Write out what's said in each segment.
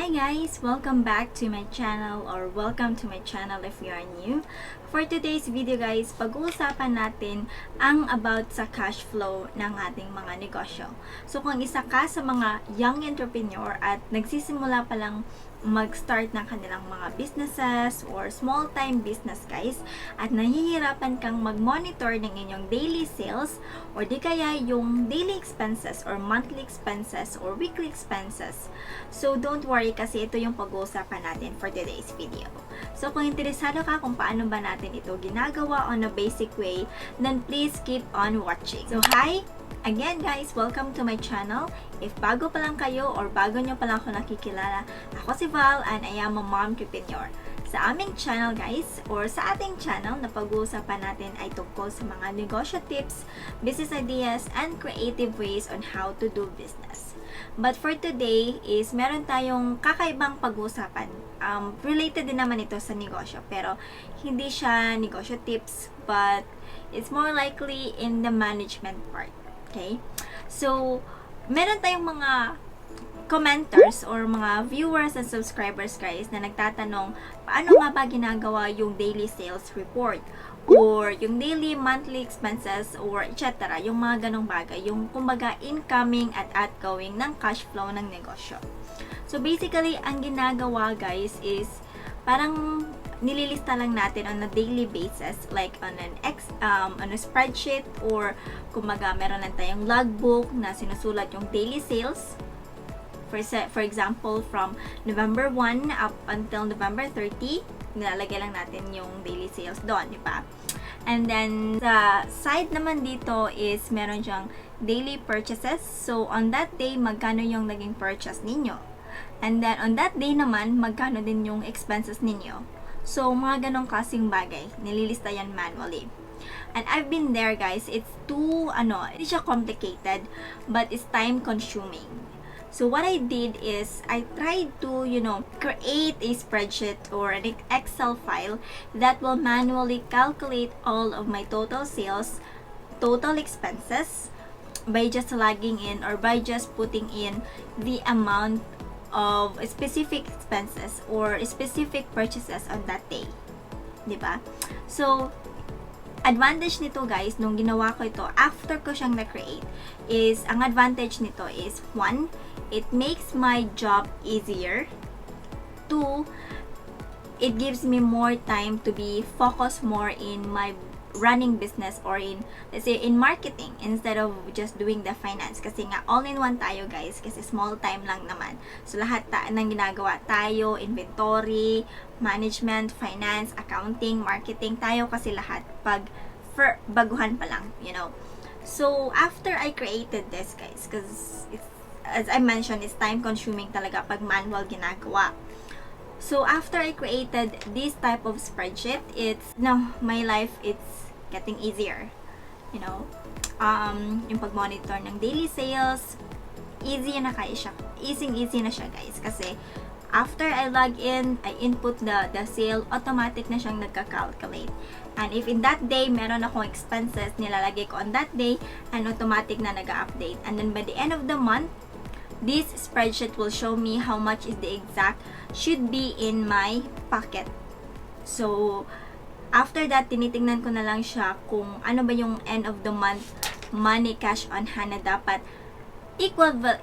Hi guys! Welcome back to my channel or welcome to my channel if you are new. For today's video guys, pag-uusapan natin ang about sa cash flow ng ating mga negosyo. So kung isa ka sa mga young entrepreneur at nagsisimula pa lang mag-start ng kanilang mga businesses or small-time business guys at nahihirapan kang mag-monitor ng inyong daily sales or di kaya yung daily expenses or monthly expenses or weekly expenses. So don't worry kasi ito yung pag-uusapan natin for today's video. So kung interesado ka kung paano ba natin ito ginagawa on a basic way, then please keep on watching. So hi! Again guys, welcome to my channel. If bago pa lang kayo or bago nyo pa lang ako nakikilala, ako si Val and I am a mom entrepreneur. Sa aming channel guys, or sa ating channel na pag-uusapan natin ay tungkol sa mga negosyo tips, business ideas, and creative ways on how to do business. But for today is meron tayong kakaibang pag-uusapan. Related din naman ito sa negosyo, pero hindi siya negosyo tips, but it's more likely in the management part. Okay? So, meron tayong mga commenters or mga viewers and subscribers guys na nagtatanong paano nga ba ginagawa yung daily sales report or yung daily monthly expenses or etc. Yung mga ganong bagay. Yung kumbaga incoming at outgoing ng cash flow ng negosyo. So, basically, ang ginagawa guys is parang nililista lang natin on a daily basis like on a spreadsheet or kumaga meron lang tayong logbook na sinusulat yung daily sales for example from November 1 up until November 30 nilalagay lang natin yung daily sales doon, di ba? And then sa side naman dito is meron siyang daily purchases, so on that day magkano yung naging purchase ninyo, and then on that day naman magkano din yung expenses ninyo. So, mga ganong klaseng bagay. Nililista yan manually. And I've been there, guys. It's too, hindi siya complicated, but it's time consuming. So, what I did is, I tried to, create a spreadsheet or an Excel file that will manually calculate all of my total sales, total expenses, by just logging in or by just putting in the amount of specific expenses or specific purchases on that day. Diba? So, advantage nito guys, nung ginawa ko ito, after ko siyang na-create, is, ang advantage nito is, 1, it makes my job easier. 2, it gives me more time to be focused more in my running business or in, let's say, in marketing instead of just doing the finance. Kasi nga, all-in-one tayo guys, kasi small time lang naman. So, lahat ng ginagawa tayo, inventory, management, finance, accounting, marketing, tayo kasi lahat pag baguhan pa lang, So, after I created this guys, because as I mentioned, it's time-consuming talaga pag manual ginagawa. So, after I created this type of spreadsheet, my life, it's getting easier. Yung pag-monitor ng daily sales, easy na siya guys. Kasi, after I log in, I input the sale, automatic na siyang nagka-calculate. And if in that day, meron akong expenses, nilalagay ko on that day, and automatic na nag-update. And then by the end of the month, this spreadsheet will show me how much is the exact should be in my pocket. So, after that, tinitingnan ko na lang siya kung ano ba yung end of the month money cash on hand na dapat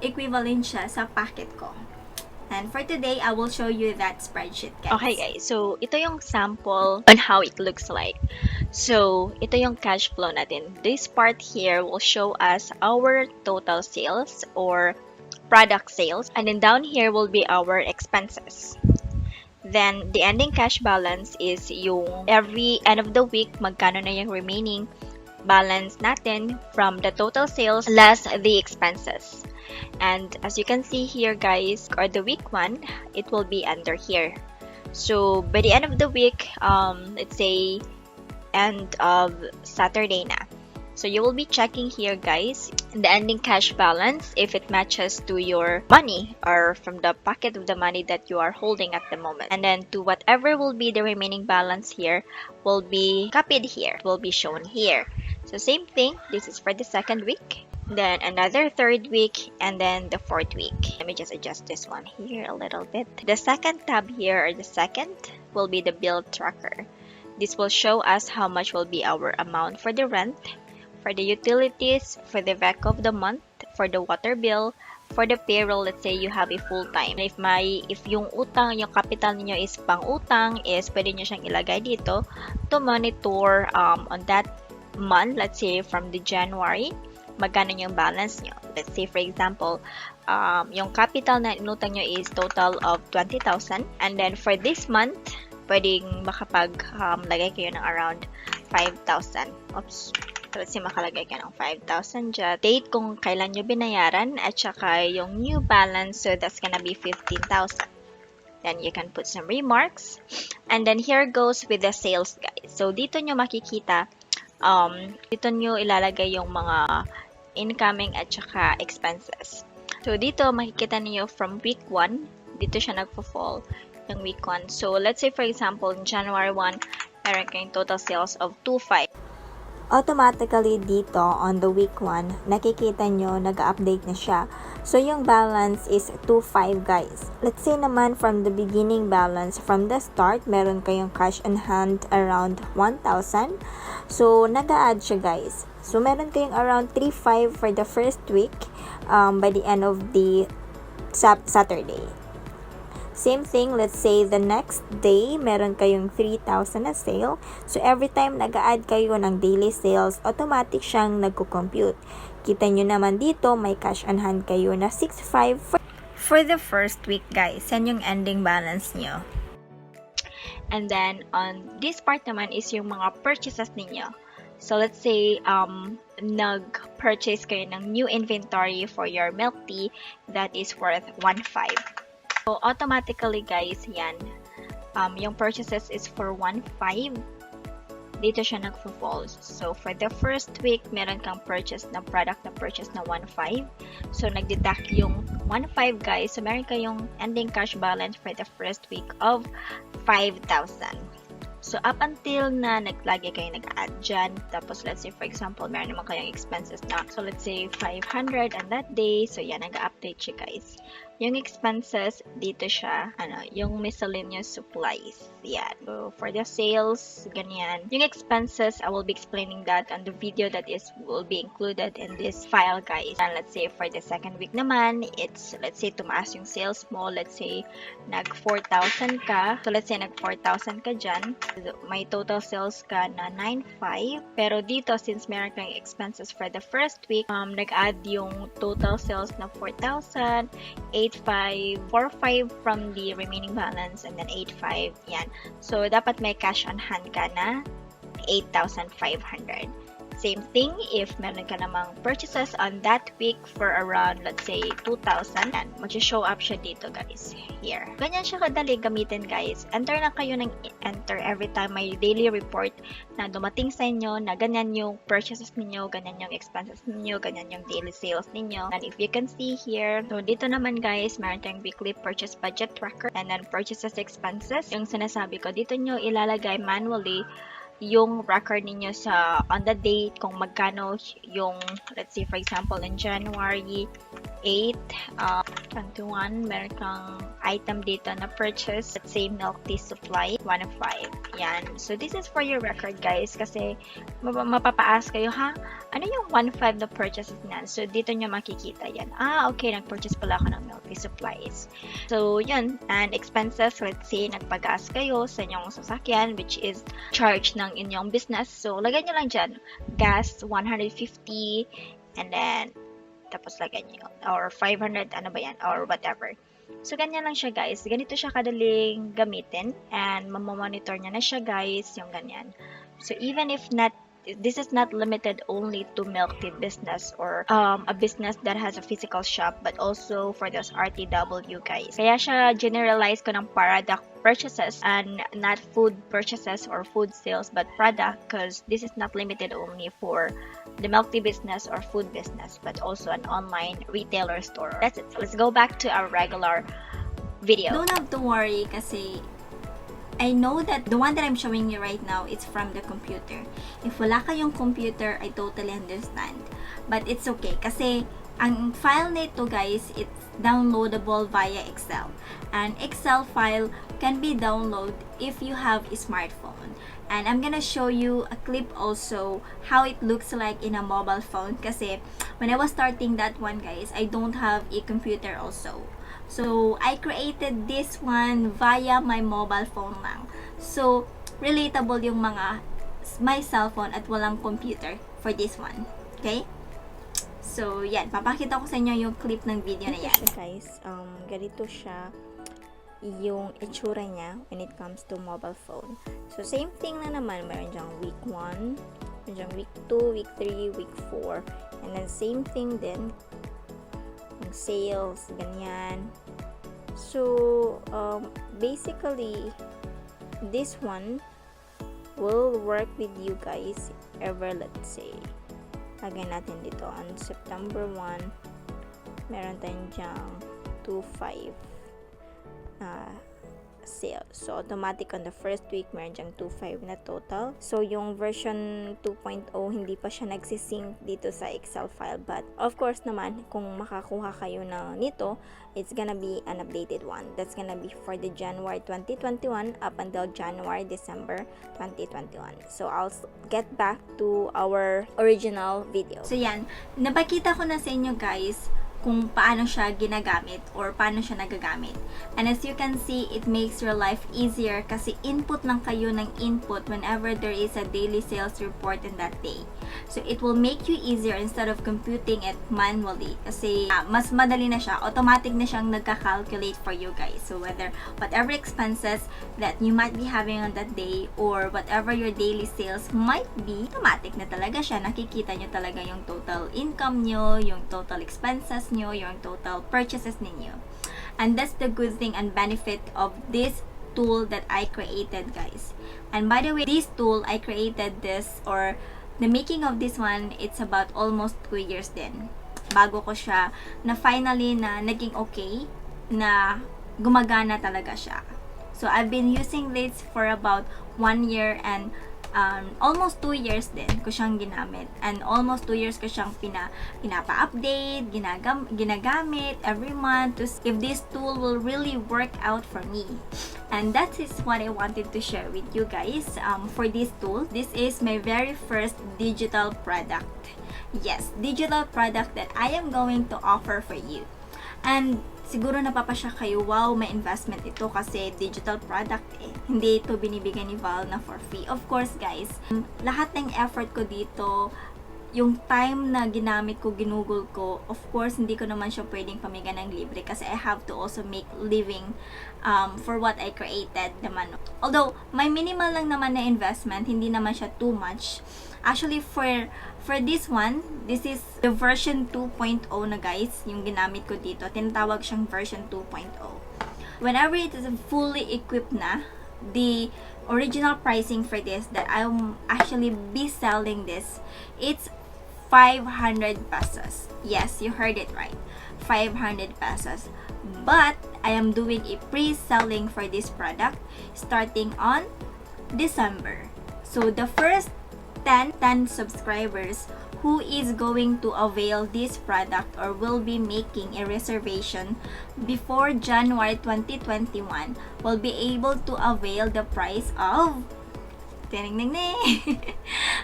equivalent siya sa pocket ko. And for today, I will show you that spreadsheet, guys. Okay guys, so ito yung sample on how it looks like. So, ito yung cash flow natin. This part here will show us our total sales or product sales, and then down here will be our expenses. Then the ending cash balance is yung every end of the week magkano na yung remaining balance natin from the total sales less the expenses. And as you can see here guys, or the week 1, it will be under here. So by the end of the week, let's say end of Saturday na. So you will be checking here guys, the ending cash balance if it matches to your money or from the pocket of the money that you are holding at the moment. And then to whatever will be the remaining balance here will be copied here, will be shown here. So same thing, this is for the second week. then another third week, and then the fourth week. Let me just adjust this one here a little bit. The second tab here, or the second, will be the bill tracker. This will show us how much will be our amount for the rent, for the utilities, for the VEC of the month, for the water bill, for the payroll. Let's say you have a full-time. If yung utang, yung capital niyo is pang-utang, is pwede nyo siyang ilagay dito to monitor on that month. Let's say from the January, magkano yung balance nyo. Let's say for example, yung capital na inutang nyo is total of 20,000. And then for this month, pwedeng lagay kayo ng around 5,000. Oops. So, let's say makalagay ka ng 5,000 dyan. Date kung kailan nyo binayaran at saka yung new balance. So, that's gonna be 15,000. Then, you can put some remarks. And then, here goes with the sales, guys. So, dito nyo makikita, dito nyo ilalagay yung mga incoming at saka expenses. So, dito makikita niyo from week 1, dito siya nagpo-fall ng week 1. So, let's say for example, in January 1, meron kayong total sales of 2,500. Automatically dito on the week 1, nakikita nyo, nag-update na siya. So, yung balance is 2,500 guys. Let's say naman from the beginning balance, from the start, meron kayong cash on hand around 1,000. So, nag-a-add siya guys. So, meron kayong around 3,500 for the first week by the end of the Saturday. Same thing, let's say the next day, meron kayong 3,000 na sale. So, every time nag-a-add kayo ng daily sales, automatic siyang nagko-compute. Kita nyo naman dito, may cash on hand kayo na 6,500 for the first week, guys. Yan yung ending balance nyo. And then, on this part naman is yung mga purchases ninyo. So, let's say, nag-purchase kayo ng new inventory for your milk tea that is worth 1,500. So, automatically guys, yan, yung purchases is for 1,500. Dito siya nagpo-fall. So, for the first week, meron kang purchase na product na purchase na 1,500. So, nag-deduct yung 1,500 guys. So, meron kayong ending cash balance for the first week of 5,000. So, up until na naglagi kayo nag-add dyan. Tapos, let's say, for example, meron naman kayong expenses na. So, let's say, 500 on that day. So, yan, nag-update siya, guys. Yung expenses, dito siya, yung miscellaneous supplies. Yan. So, for the sales, ganyan. Yung expenses, I will be explaining that on the video that will be included in this file, guys. And let's say, for the second week naman, it's, let's say, tumaas yung sales mo. Let's say, nag 4,000 ka. So, let's say, nag 4,000 ka dyan. May total sales ka na 9,500. Pero dito, since meron kang expenses for the first week, nag-add yung total sales na 4,000, 8,500, 4,500 from the remaining balance, and then 8,500. Yan. So, dapat may cash on hand ka na 8,500. Same thing if meron ka namang purchases on that week for around, let's say, 2,000. Yan. Mag-show up siya dito, guys. Here. Ganyan siya kadali gamitin, guys. Enter na kayo ng enter every time may daily report na dumating sa inyo na ganyan yung purchases ninyo, ganyan yung expenses ninyo, ganyan yung daily sales ninyo. And if you can see here, so dito naman, guys, meron tayong weekly purchase budget tracker and then purchases expenses. Yung sinasabi ko, dito nyo ilalagay manually yung record ninyo sa on the date kung magkano yung, let's say for example in January 8, 21, meron kang item dito na purchase, let's say milk tea supply 1,500. Yan. So this is for your record, guys, kasi mapapaas kayo, ha? Ano yung 1,500 na purchases niyan? So dito nyo makikita yan. Okay, nag-purchase pala ako ng milk tea supplies. So yun, and expenses, let's say nagpagas kayo sa inyong sasakyan, which is charge ng inyong business. So lagay nyo lang dyan, gas 150, and then tapos lagay nyo, or 500, ano ba yan, or whatever. So, ganyan lang siya, guys. Ganito siya kadaling gamitin, and mamamonitor niya na siya, guys, yung ganyan. So, even if not, this is not limited only to milk tea business or a business that has a physical shop, but also for those RTW, guys. Kaya siya generalize ko ng product purchases and not food purchases or food sales, but product, because this is not limited only for the milk tea business or food business, but also an online retailer store. That's it. So let's go back to our regular video. Don't have to worry kasi I know that the one that I'm showing you right now, it's from the computer. If wala kayong computer, I totally understand. But it's okay kasi ang file nito guys, it's downloadable via Excel. And Excel file can be downloaded if you have a smartphone. And I'm gonna show you a clip also how it looks like in a mobile phone kasi when I was starting that one guys, I don't have a computer also. So, I created this one via my mobile phone lang. So, relatable yung mga my cellphone at walang computer for this one. Okay? So, yan. Papakita ko sa inyo yung clip ng video na yan. Guys, ganito siya yung itsura niya when it comes to mobile phone. So, same thing na naman. Meron dyang week 1, meron dyang week 2, week 3, week 4. And then, same thing din. Yung sales, ganyan. So, basically, this one will work with you guys ever, let's say, lagyan natin dito on September 1, meron tayong dyang 2.5 sales. So, automatic on the first week, meron dyang 2.5 na total. So, yung version 2.0, hindi pa siya nagsisync dito sa Excel file. But, of course naman, kung makakuha kayo na nito, it's gonna be an updated one. That's gonna be for the January 2021 up until December 2021. So, I'll get back to our original video. So, yan. Napakita ko na sa inyo, guys, kung paano siya ginagamit or paano siya nagagamit. And as you can see, it makes your life easier kasi input lang kayo ng input whenever there is a daily sales report in that day. So, it will make you easier instead of computing it manually kasi mas madali na siya. Automatic na siyang nagka-calculate for you guys. So, whatever expenses that you might be having on that day or whatever your daily sales might be, automatic na talaga siya. Nakikita nyo talaga yung total income nyo, yung total expenses nyo, yung total purchases ninyo. And that's the good thing and benefit of this tool that I created, guys. And by the way, this tool, I created this, or the making of this one, it's about almost 2 years din. Bago ko siya, na finally na naging okay, na gumagana talaga siya. So, I've been using this for about 1 year and almost 2 years din ko siyang ginamit. And almost 2 years ko siyang pinapa-update, ginagamit every month to see if this tool will really work out for me. And that is what I wanted to share with you guys for this tool. This is my very first digital product. Yes, digital product that I am going to offer for you. And siguro napapasya kayo, wow, may investment ito kasi digital product eh. Hindi ito binibigay ni Val na for free. Of course, guys, lahat ng effort ko dito, yung time na ginamit ko, ginugol ko, of course, hindi ko naman siya pwedeng pamigay ng libre kasi I have to also make living for what I created naman. Although, may minimal lang naman na investment, hindi naman siya too much. Actually, for this one, this is the version 2.0 na guys, yung ginamit ko dito. Tinatawag siyang version 2.0. Whenever it is fully equipped na, the original pricing for this that I'll actually be selling this, it's 500 pesos. Yes, you heard it right. 500 pesos. But, I am doing a pre-selling for this product starting on December. So, the first 10 subscribers who is going to avail this product or will be making a reservation before January 2021 will be able to avail the price of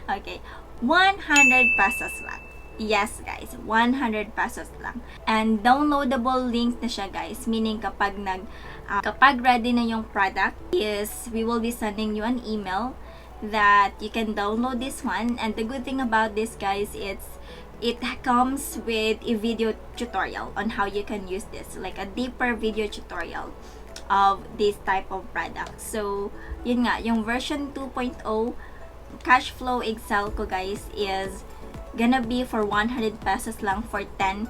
okay, 100 pesos lang. Yes, guys, 100 pesos lang. And downloadable link na siya, guys. Meaning kapag kapag ready na yung product, is we will be sending you an email that you can download this one. And the good thing about this, guys, it comes with a video tutorial on how you can use this, like a deeper video tutorial of this type of product. So, yun nga, yung version 2.0 Cashflow Excel ko, guys, is gonna be for 100 pesos lang for 10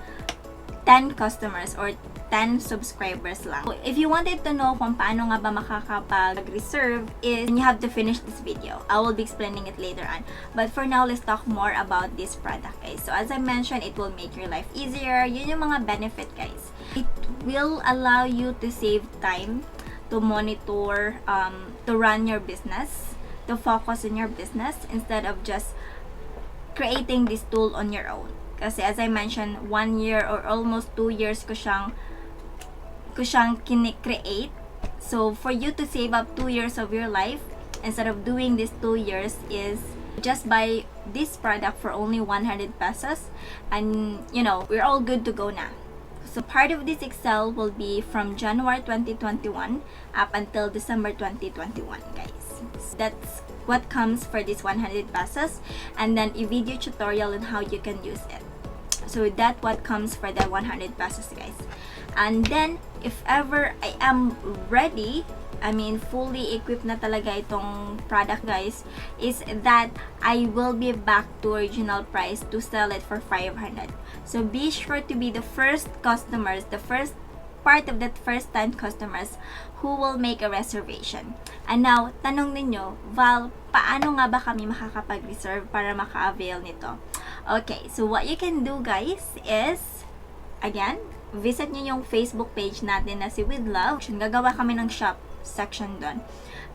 customers or 10 subscribers lang. So, if you wanted to know kung paano nga ba makakapag-reserve, is you have to finish this video. I will be explaining it later on. But for now, let's talk more about this product, guys. So, as I mentioned, it will make your life easier. Yun yung mga benefit, guys. It will allow you to save time, to monitor, to run your business, to focus on your business instead of just creating this tool on your own. Kasi as I mentioned, 1 year or almost 2 years ko siyang kine-create. So, for you to save up 2 years of your life, instead of doing this 2 years, is just buy this product for only 100 pesos. And, we're all good to go na. So, part of this Excel will be from January 2021 up until December 2021, guys. So that's what comes for this 100 pesos. And then, a video tutorial on how you can use it. So, that's what comes for the 100 pesos, guys. And then, if ever I am ready, fully equipped na talaga itong product, guys, is that I will be back to original price to sell it for 500. So, be sure to be the first customers, the first part of that first time customers who will make a reservation. And now, tanong ninyo, Val, paano nga ba kami makakapag-reserve para maka-avail nito? Okay, so what you can do, guys, is, again, visit nyo yung Facebook page natin na si With Love. Gagawa kami ng shop section doon,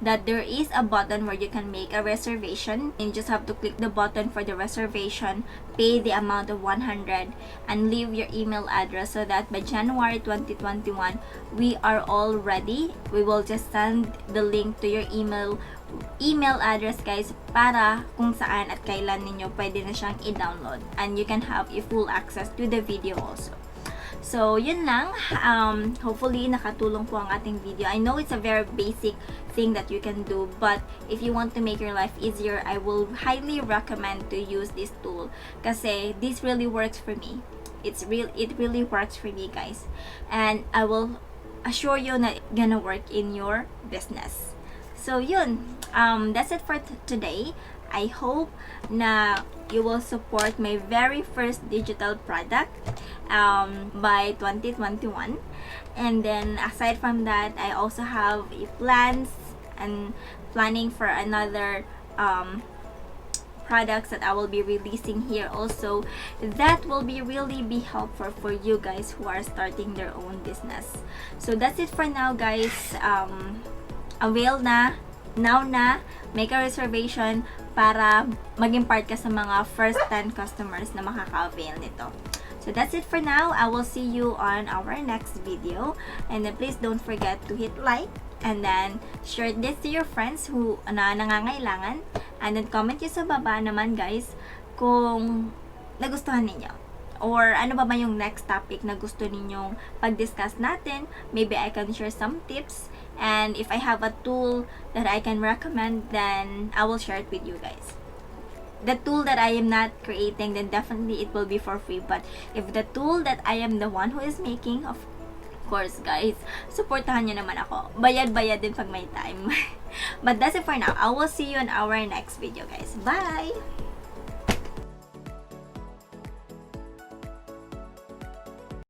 that there is a button where you can make a reservation, and you just have to click the button for the reservation, pay the amount of 100, and leave your email address, so that by January 2021 we are all ready. We will just send the link to your email address, guys, para kung saan at kailan ninyo pwede na siyang i-download, and you can have a full access to the video also. So, yun lang. Hopefully, nakatulong po ang ating video. I know it's a very basic thing that you can do, but if you want to make your life easier, I will highly recommend to use this tool. Kasi this really works for me. It really works for me, guys. And I will assure you na it's gonna work in your business. So, yun. That's it for today. I hope na you will support my very first digital product by 2021. And then, aside from that, I also have plans and planning for another products that I will be releasing here also, that will really be helpful for you guys who are starting their own business. So that's it for now, guys. Avail na, now na, make a reservation para maging part ka sa mga first 10 customers na makaka-avail nito. So that's it for now. I will see you on our next video. And then please don't forget to hit like, and then share this to your friends who nangangailangan. And then comment nyo sa baba naman, guys, kung nagustuhan ninyo, or ano ba yung next topic na gusto ninyong pag-discuss natin. Maybe I can share some tips, and if I have a tool that I can recommend, then I will share it with you guys. The tool that I am not creating, then definitely it will be for free. But if the tool that I am the one who is making, of course, guys, supportahan nyo naman ako. Bayad-bayad din pag may time. But that's it for now. I will see you in our next video, guys. Bye!